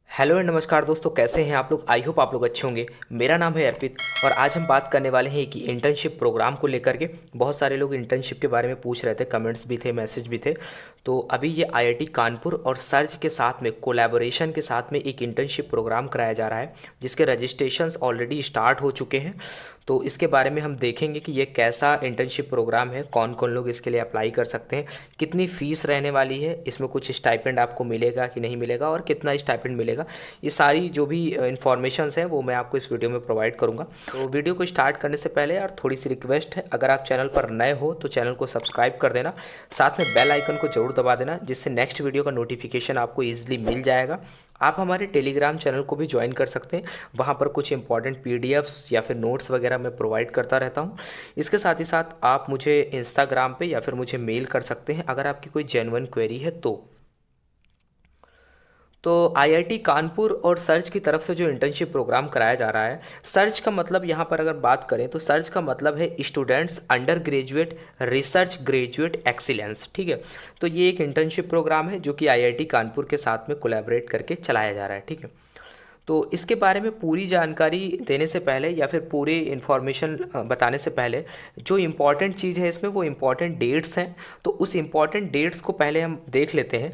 Hello and नमस्कार दोस्तों, कैसे हैं आप लोग। आई होप आप लोग अच्छे होंगे। मेरा नाम है अर्पित और आज हम बात करने वाले हैं कि इंटर्नशिप प्रोग्राम को लेकर के बहुत सारे लोग इंटर्नशिप के बारे में पूछ रहे थे, कमेंट्स भी थे, मैसेज भी थे। तो अभी ये आईआईटी कानपुर और सर्च के साथ में कोलैबोरेशन के साथ में एक इंटर्नशिप प्रोग्राम कराया जा रहा है जिसके रजिस्ट्रेशंस ऑलरेडी स्टार्ट हो चुके हैं। तो इसके बारे में हम देखेंगे कि ये कैसा इंटर्नशिप प्रोग्राम है, कौन कौन लोग इसके लिए अप्लाई कर सकते हैं, कितनी फ़ीस रहने वाली है, इसमें कुछ स्टाइपेंड आपको मिलेगा कि नहीं मिलेगा और कितना स्टाइपेंड मिलेगा। ये सारी जो भी इन्फॉर्मेशंस हैं वो मैं आपको इस वीडियो में प्रोवाइड करूंगा। तो वीडियो को स्टार्ट करने से पहले यार थोड़ी सी रिक्वेस्ट है, अगर आप चैनल पर नए हो तो चैनल को सब्सक्राइब कर देना, साथ में बेल आइकन को जरूर दबा देना जिससे नेक्स्ट वीडियो का नोटिफिकेशन आपको ईजिली मिल जाएगा। आप हमारे टेलीग्राम चैनल को भी ज्वाइन कर सकते हैं, वहाँ पर कुछ इंपॉर्टेंट पीडीएफ्स या फिर नोट्स वगैरह मैं प्रोवाइड करता रहता हूँ। इसके साथ ही साथ आप मुझे इंस्टाग्राम पे या फिर मुझे मेल कर सकते हैं अगर आपकी कोई जेन्युइन क्वेरी है तो आईआईटी कानपुर और सर्च की तरफ से जो इंटर्नशिप प्रोग्राम कराया जा रहा है, सर्च का मतलब यहाँ पर अगर बात करें तो सर्च का मतलब है students under graduate research graduate excellence. ठीक है, तो ये एक इंटर्नशिप प्रोग्राम है जो कि आईआईटी कानपुर के साथ में कोलैबोरेट करके चलाया जा रहा है। ठीक है, तो इसके बारे में पूरी जानकारी देने से पहले या फिर पूरी इन्फॉर्मेशन बताने से पहले जो इम्पॉर्टेंट चीज़ है इसमें वो इम्पॉर्टेंट डेट्स हैं। तो उस इम्पॉर्टेंट डेट्स को पहले हम देख लेते हैं।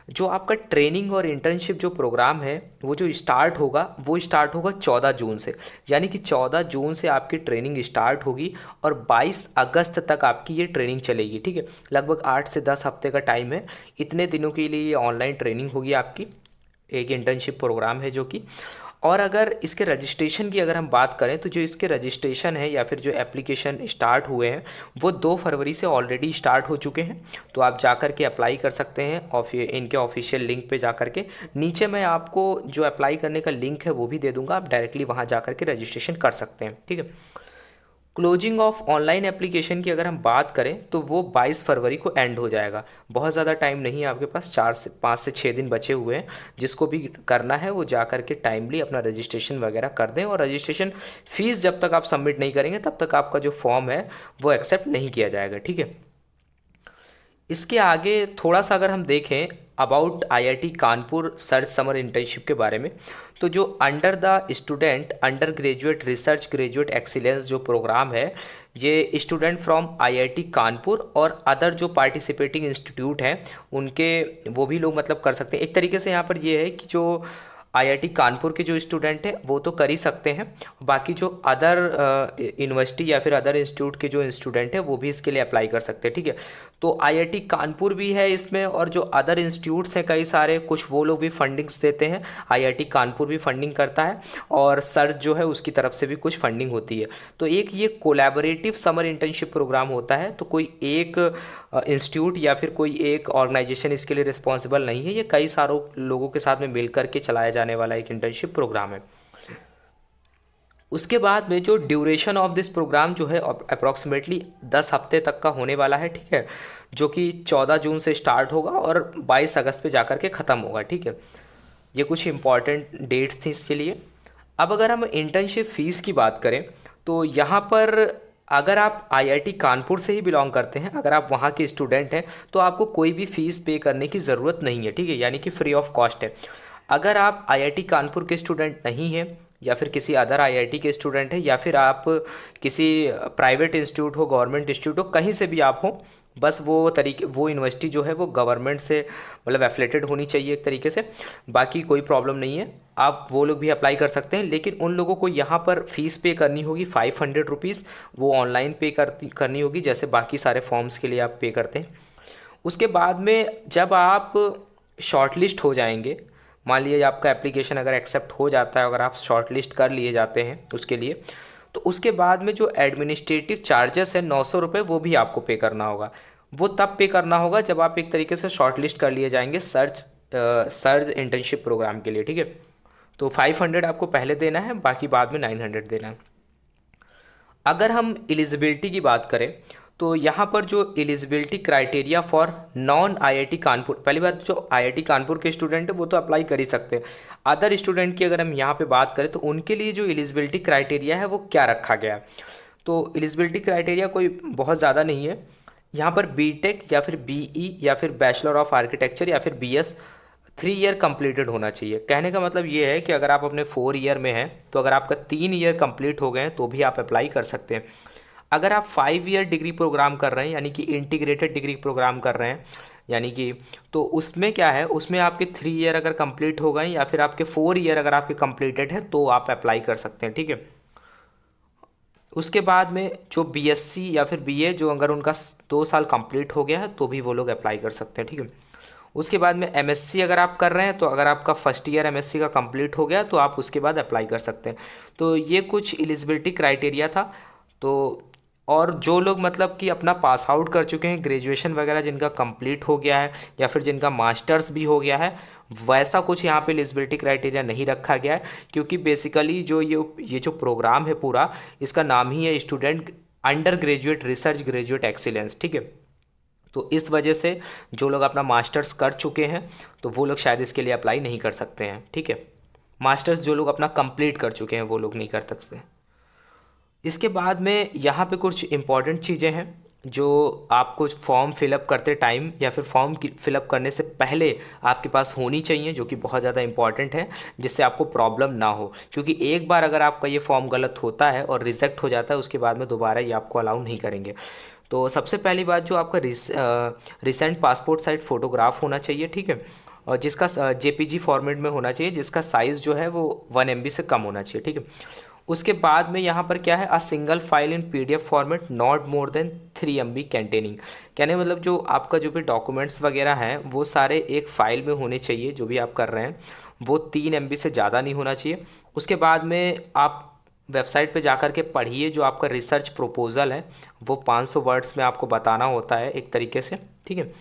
जो आपका ट्रेनिंग और इंटर्नशिप जो प्रोग्राम है वो जो स्टार्ट होगा वो स्टार्ट होगा 14 जून से, यानी कि 14 जून से आपकी ट्रेनिंग स्टार्ट होगी और 22 अगस्त तक आपकी ये ट्रेनिंग चलेगी। ठीक है, लगभग 8 से 10 हफ्ते का टाइम है। इतने दिनों के लिए ये ऑनलाइन ट्रेनिंग होगी आपकी, एक इंटर्नशिप प्रोग्राम है जो कि। और अगर इसके रजिस्ट्रेशन की अगर हम बात करें तो जो इसके रजिस्ट्रेशन है या फिर जो एप्लीकेशन स्टार्ट हुए हैं वो 2 फरवरी से ऑलरेडी स्टार्ट हो चुके हैं। तो आप जाकर के अप्लाई कर सकते हैं और इनके ऑफिशियल लिंक पे जाकर के। नीचे मैं आपको जो अप्लाई करने का लिंक है वो भी दे दूंगा, आप डायरेक्टली वहाँ जाकर के रजिस्ट्रेशन कर सकते हैं। ठीक है, क्लोजिंग ऑफ ऑनलाइन एप्लीकेशन की अगर हम बात करें तो वो 22 फरवरी को एंड हो जाएगा। बहुत ज़्यादा टाइम नहीं है आपके पास, 5 से 6 दिन बचे हुए हैं। जिसको भी करना है वो जा कर के टाइमली अपना रजिस्ट्रेशन वगैरह कर दें और रजिस्ट्रेशन फ़ीस जब तक आप सबमिट नहीं करेंगे तब तक आपका जो फॉर्म है वो एक्सेप्ट नहीं किया जाएगा। ठीक है, इसके आगे थोड़ा सा अगर हम देखें about IIT Kanpur search summer internship के बारे में, तो जो under the student under graduate research graduate excellence जो प्रोग्राम है, ये स्टूडेंट फ्रॉम आईआईटी कानपुर और अदर जो पार्टिसिपेटिंग इंस्टीट्यूट हैं उनके वो भी लोग मतलब कर सकते हैं। एक तरीके से यहाँ पर ये है कि जो आईआईटी कानपुर के जो स्टूडेंट हैं वो तो कर ही सकते हैं, बाकी जो अदर यूनिवर्सिटी या फिर अदर इंस्टीट्यूट के जो स्टूडेंट हैं वो भी इसके लिए अप्लाई कर सकते हैं। ठीक है, तो आईआईटी कानपुर भी है इसमें और जो अदर इंस्टीट्यूट्स हैं कई सारे, कुछ वो लोग भी फंडिंग्स देते हैं, आईआईटी कानपुर भी फंडिंग करता है और सर्च जो है उसकी तरफ से भी कुछ फंडिंग होती है। तो एक ये कोलैबोरेटिव समर इंटर्नशिप प्रोग्राम होता है, तो कोई एक इंस्टीट्यूट या फिर कोई एक ऑर्गेनाइजेशन इसके लिए रिस्पॉन्सिबल नहीं है, ये कई सारों लोगों के साथ में मिल करके चलाया जाने वाला एक इंटर्नशिप प्रोग्राम है। उसके बाद में जो ड्यूरेशन ऑफ दिस प्रोग्राम जो है अप्रॉक्सीमेटली 10 हफ्ते तक का होने वाला है। ठीक है, जो कि 14 जून से स्टार्ट होगा और 22 अगस्त पे जाकर के ख़त्म होगा। ठीक है, ये कुछ इंपॉर्टेंट डेट्स थी इसके लिए। अब अगर हम इंटर्नशिप फ़ीस की बात करें तो यहाँ पर अगर आप आईआईटी कानपुर से ही बिलोंग करते हैं, अगर आप वहाँ के स्टूडेंट हैं तो आपको कोई भी फ़ीस पे करने की ज़रूरत नहीं है। ठीक है, यानी कि फ्री ऑफ कॉस्ट है। अगर आप आईआईटी कानपुर के स्टूडेंट नहीं हैं या फिर किसी अदर आईआईटी के स्टूडेंट हैं या फिर आप किसी प्राइवेट इंस्टीट्यूट हो, गवर्नमेंट इंस्टीट्यूट हो, कहीं से भी आप हो, बस वो यूनिवर्सिटी जो है वो गवर्नमेंट से मतलब एफिलेटेड होनी चाहिए एक तरीके से, बाकी कोई प्रॉब्लम नहीं है, आप वो लोग भी अप्लाई कर सकते हैं। लेकिन उन लोगों को यहाँ पर फ़ीस पे करनी होगी 500 रुपीज़, वो ऑनलाइन पे करनी होगी जैसे बाकी सारे फॉर्म्स के लिए आप पे करते हैं। उसके बाद में जब आप शॉर्टलिस्ट हो जाएंगे, मान लीजिए आपका एप्लीकेशन अगर एक्सेप्ट हो जाता है, अगर आप शॉर्टलिस्ट कर लिए जाते हैं उसके लिए, तो उसके बाद में जो एडमिनिस्ट्रेटिव चार्जेस है 900 रुपये, वो भी आपको पे करना होगा। वो तब पे करना होगा जब आप एक तरीके से शॉर्टलिस्ट कर लिए जाएंगे सर्च इंटर्नशिप प्रोग्राम के लिए। ठीक है, तो 500 आपको पहले देना है, बाकी बाद में 900 देना है। अगर हम एलिजिबिलिटी की बात करें तो यहाँ पर जो eligibility criteria for non IIT Kanpur, पहली बात जो आईआईटी कानपुर के स्टूडेंट है वो तो अप्लाई कर ही सकते हैं। अदर स्टूडेंट की अगर हम यहाँ पे बात करें तो उनके लिए जो एलिजिबिलिटी क्राइटेरिया है वो क्या रखा गया है, तो एलिजिबिलिटी क्राइटेरिया कोई बहुत ज़्यादा नहीं है। यहाँ पर बीटेक या फिर बीई या फिर बैचलर ऑफ आर्किटेक्चर या फिर बीएस 3 ईयर कंप्लीटेड होना चाहिए। कहने का मतलब ये है कि अगर आप अपने 4 ईयर में हैं तो अगर आपका 3 ईयर कंप्लीट हो गए हैं तो भी आप अप्लाई कर सकते हैं। अगर आप 5 ईयर डिग्री प्रोग्राम कर रहे हैं यानी कि इंटीग्रेटेड डिग्री प्रोग्राम कर रहे हैं यानी कि, तो उसमें क्या है, उसमें आपके 3 ईयर अगर कंप्लीट हो गए या फिर आपके 4 ईयर अगर आपके कंप्लीटेड है तो आप अप्लाई कर सकते हैं, ठीक है। उसके बाद में जो बीएससी या फिर बीए जो अगर उनका 2 साल कंप्लीट हो गया है तो भी वो लोग अप्लाई कर सकते हैं, ठीक है। उसके बाद में एमएससी अगर आप कर रहे हैं तो अगर आपका फर्स्ट ईयर एमएससी का कंप्लीट हो गया तो आप उसके बाद अप्लाई कर सकते हैं। तो ये कुछ एलिजिबिलिटी क्राइटेरिया था। तो और जो लोग मतलब कि अपना पास आउट कर चुके हैं, ग्रेजुएशन वगैरह जिनका कंप्लीट हो गया है या फिर जिनका मास्टर्स भी हो गया है, वैसा कुछ यहाँ पे एलिजिबिलिटी क्राइटेरिया नहीं रखा गया है, क्योंकि बेसिकली जो ये जो प्रोग्राम है पूरा, इसका नाम ही है student under graduate research graduate excellence, ठीक है। तो इस वजह से जो लोग अपना मास्टर्स कर चुके हैं तो वो लोग शायद इसके लिए अप्लाई नहीं कर सकते हैं, ठीक है। मास्टर्स जो लोग अपना कंप्लीट कर चुके हैं वो लोग नहीं कर सकते। इसके बाद में यहाँ पे कुछ इम्पॉर्टेंट चीज़ें हैं जो आपको फॉर्म फिलअप करते टाइम या फिर फॉर्म फिलअप करने से पहले आपके पास होनी चाहिए, जो कि बहुत ज़्यादा इंपॉर्टेंट है, जिससे आपको प्रॉब्लम ना हो। क्योंकि एक बार अगर आपका ये फॉर्म गलत होता है और रिजेक्ट हो जाता है, उसके बाद में दोबारा ये आपको अलाउ नहीं करेंगे। तो सबसे पहली बात, जो आपका रिसेंट पासपोर्ट साइज फ़ोटोग्राफ होना चाहिए, ठीक है, और जिसका जेपीजी फॉर्मेट में होना चाहिए, जिसका साइज़ जो है वो 1 MB से कम होना चाहिए, ठीक है। उसके बाद में यहाँ पर क्या है, a single file in PDF format not more than 3 MB containing. कहने मतलब जो आपका जो भी डॉक्यूमेंट्स वगैरह हैं वो सारे एक फ़ाइल में होने चाहिए, जो भी आप कर रहे हैं वो 3 MB से ज़्यादा नहीं होना चाहिए। उसके बाद में आप वेबसाइट पे जाकर के पढ़िए, जो आपका रिसर्च प्रपोज़ल है वो 500 वर्ड्स में आपको बताना होता है एक तरीके से, ठीक है।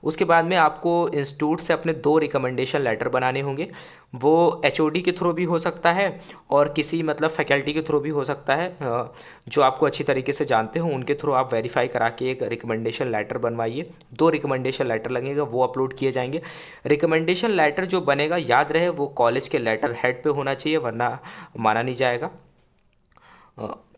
उसके बाद में आपको इंस्टीट्यूट से अपने 2 रिकमेंडेशन लेटर बनाने होंगे। वो एचओडी के थ्रू भी हो सकता है और किसी मतलब फैकल्टी के थ्रू भी हो सकता है, जो आपको अच्छी तरीके से जानते हो उनके थ्रू आप वेरीफाई करा के एक रिकमेंडेशन लेटर बनवाइए। 2 रिकमेंडेशन लेटर लगेगा, वो अपलोड किए जाएंगे। रिकमेंडेशन लेटर जो बनेगा, याद रहे, वो कॉलेज के लेटर हेड पे होना चाहिए, वरना माना नहीं जाएगा,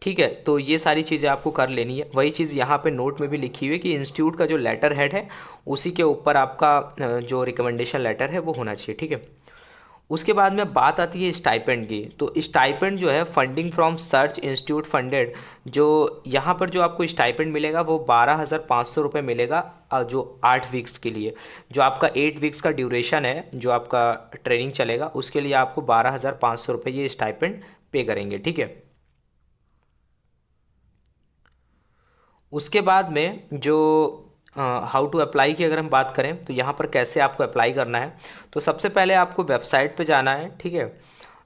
ठीक है। तो ये सारी चीज़ें आपको कर लेनी है। वही चीज़ यहाँ पे नोट में भी लिखी हुई है कि इंस्टीट्यूट का जो लेटर हेड है उसी के ऊपर आपका जो रिकमेंडेशन लेटर है वो होना चाहिए, ठीक है। उसके बाद में बात आती है स्टाइपेंड की। तो स्टाइपेंड जो है funding from search institute funded, जो यहाँ पर जो आपको स्टाइपेंड मिलेगा वो 12,500 रुपये मिलेगा, जो 8 वीक्स के लिए। जो आपका 8 वीक्स का ड्यूरेशन है, जो आपका ट्रेनिंग चलेगा, उसके लिए आपको 12,500 रुपये ये स्टाइपेंड पे करेंगे, ठीक है। उसके बाद में जो हाउ टू अप्लाई की अगर हम बात करें तो यहाँ पर कैसे आपको अप्लाई करना है, तो सबसे पहले आपको वेबसाइट पे जाना है, ठीक है।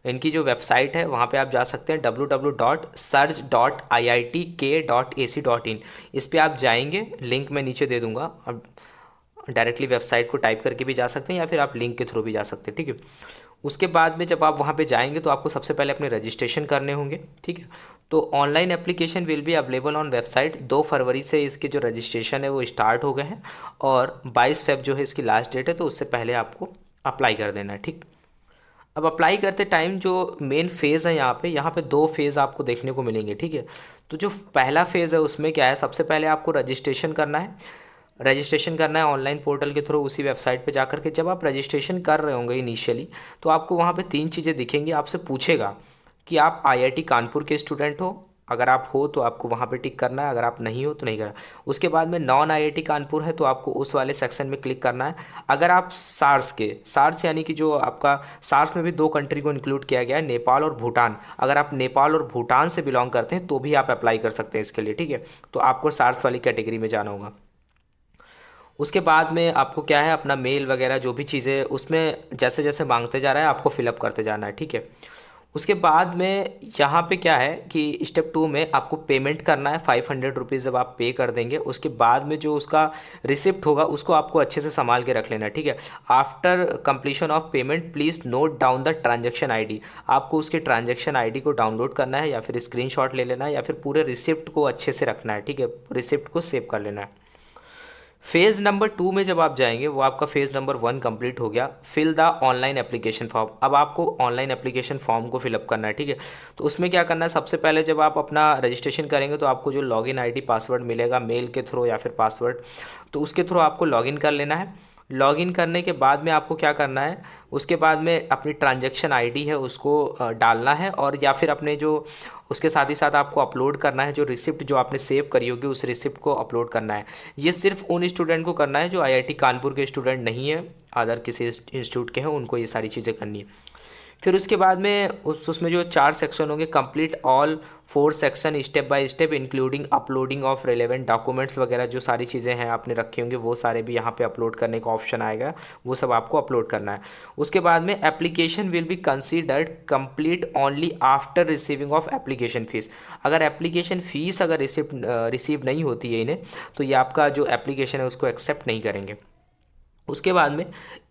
इनकी जो वेबसाइट है वहाँ पे आप जा सकते हैं www.surge.iitk.ac.in। इस पे आप जाएंगे, लिंक मैं नीचे दे दूँगा, अब डायरेक्टली वेबसाइट को टाइप करके भी जा सकते हैं या फिर आप लिंक के थ्रू भी जा सकते हैं, ठीक है। उसके बाद में जब आप वहाँ पे जाएंगे तो आपको सबसे पहले अपने रजिस्ट्रेशन करने होंगे, ठीक है। तो online application will be available on website. 2 फरवरी से इसके जो रजिस्ट्रेशन है वो स्टार्ट हो गए हैं और 22 फेब जो है इसकी लास्ट डेट है, तो उससे पहले आपको अप्लाई कर देना है, ठीक। अब अप्लाई करते टाइम जो मेन फ़ेज़ है यहाँ पे 2 फेज़ आपको देखने को मिलेंगे, ठीक है। तो जो पहला फ़ेज़ है उसमें क्या है, सबसे पहले आपको रजिस्ट्रेशन करना है ऑनलाइन पोर्टल के थ्रू, उसी वेबसाइट पे जाकर के। जब आप रजिस्ट्रेशन कर रहे होंगे इनिशियली, तो आपको वहाँ पे 3 चीज़ें दिखेंगी। आपसे पूछेगा कि आप आईआईटी कानपुर के स्टूडेंट हो, अगर आप हो तो आपको वहाँ पे टिक करना है, अगर आप नहीं हो तो नहीं करना। उसके बाद में नॉन आईआईटी कानपुर है तो आपको उस वाले सेक्शन में क्लिक करना है। अगर आप सार्स यानी कि जो आपका सार्स में भी 2 कंट्री को इंक्लूड किया गया है, नेपाल और भूटान। अगर आप नेपाल और भूटान से बिलोंग करते हैं तो भी आप अप्लाई कर सकते हैं इसके लिए, ठीक है। तो आपको सार्स वाली कैटेगरी में जाना होगा। उसके बाद में आपको क्या है, अपना मेल वगैरह जो भी चीज़ें उसमें जैसे जैसे मांगते जा रहा है आपको फिलअप करते जाना है, ठीक है। उसके बाद में यहाँ पे क्या है कि स्टेप 2 में आपको पेमेंट करना है 500 रुपीज़। जब आप पे कर देंगे उसके बाद में जो उसका रिसिप्ट होगा उसको आपको अच्छे से संभाल के रख लेना है, ठीक है। After completion of payment please note down the transaction ID. आपको उसके ट्रांजैक्शन आईडी को डाउनलोड करना है या फिर स्क्रीनशॉट ले लेना है या फिर पूरे रिसिप्ट को अच्छे से रखना है, ठीक है। रिसिप्ट को सेव कर लेना है। फेज़ नंबर 2 में जब आप जाएंगे, वो आपका फेज़ नंबर 1 कंप्लीट हो गया। Fill the online application form. अब आपको ऑनलाइन एप्लीकेशन फॉर्म को फिलअप करना है, ठीक है। तो उसमें क्या करना है, सबसे पहले जब आप अपना रजिस्ट्रेशन करेंगे तो आपको जो लॉगिन आईडी पासवर्ड मिलेगा मेल के थ्रू या फिर पासवर्ड, तो उसके थ्रू आपको लॉगिन कर लेना है। लॉगिन करने के बाद में आपको क्या करना है, उसके बाद में अपनी ट्रांजैक्शन आईडी है उसको डालना है, और या फिर अपने जो उसके साथ ही साथ आपको अपलोड करना है जो रिसिप्ट जो आपने सेव करी होगी, उस रिसिप्ट को अपलोड करना है। ये सिर्फ उन स्टूडेंट को करना है जो आईआईटी कानपुर के स्टूडेंट नहीं है, अदर किसी इंस्टीट्यूट के हैं, उनको ये सारी चीज़ें करनी है। फिर उसके बाद में उसमें जो 4 सेक्शन होंगे, complete all 4 section step by step including uploading of relevant documents वगैरह, जो सारी चीज़ें हैं आपने रखी होंगी वो सारे भी यहाँ पे अपलोड करने का ऑप्शन आएगा, वो सब आपको अपलोड करना है। उसके बाद में application will be considered complete only after receiving of application fees. अगर एप्लीकेशन फ़ीस अगर रिसीव नहीं होती है इन्हें, तो ये आपका जो एप्लीकेशन है उसको एक्सेप्ट नहीं करेंगे। उसके बाद में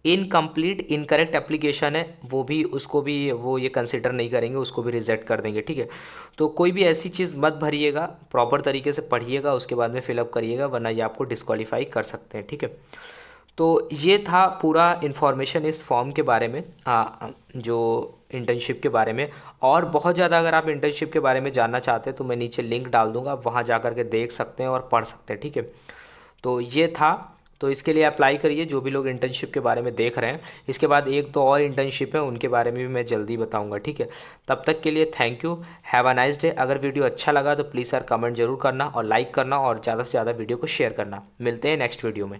इनकम्प्लीट इनकरेक्ट एप्लीकेशन है, वो भी उसको भी वो ये कंसिडर नहीं करेंगे, उसको भी रिजेक्ट कर देंगे, ठीक है। तो कोई भी ऐसी चीज़ मत भरिएगा, प्रॉपर तरीके से पढ़िएगा, उसके बाद में फिलअप करिएगा, वरना ये आपको डिस्क्वालीफाई कर सकते हैं, ठीक है। तो ये था पूरा इन्फॉर्मेशन इस फॉर्म के बारे में, जो इंटर्नशिप के बारे में। और बहुत ज़्यादा अगर आप इंटर्नशिप के बारे में जानना चाहते हैं तो मैं नीचे लिंक डाल दूँगा, वहाँ जा कर के देख सकते हैं और पढ़ सकते हैं, ठीक है। तो ये था, तो इसके लिए अप्लाई करिए जो भी लोग इंटर्नशिप के बारे में देख रहे हैं। इसके बाद 1-2 और इंटर्नशिप है, उनके बारे में भी मैं जल्दी बताऊंगा, ठीक है। तब तक के लिए thank you, have a nice day. अगर वीडियो अच्छा लगा तो प्लीज़ यार कमेंट जरूर करना और लाइक करना और ज़्यादा से ज़्यादा वीडियो को शेयर करना। मिलते हैं नेक्स्ट वीडियो में।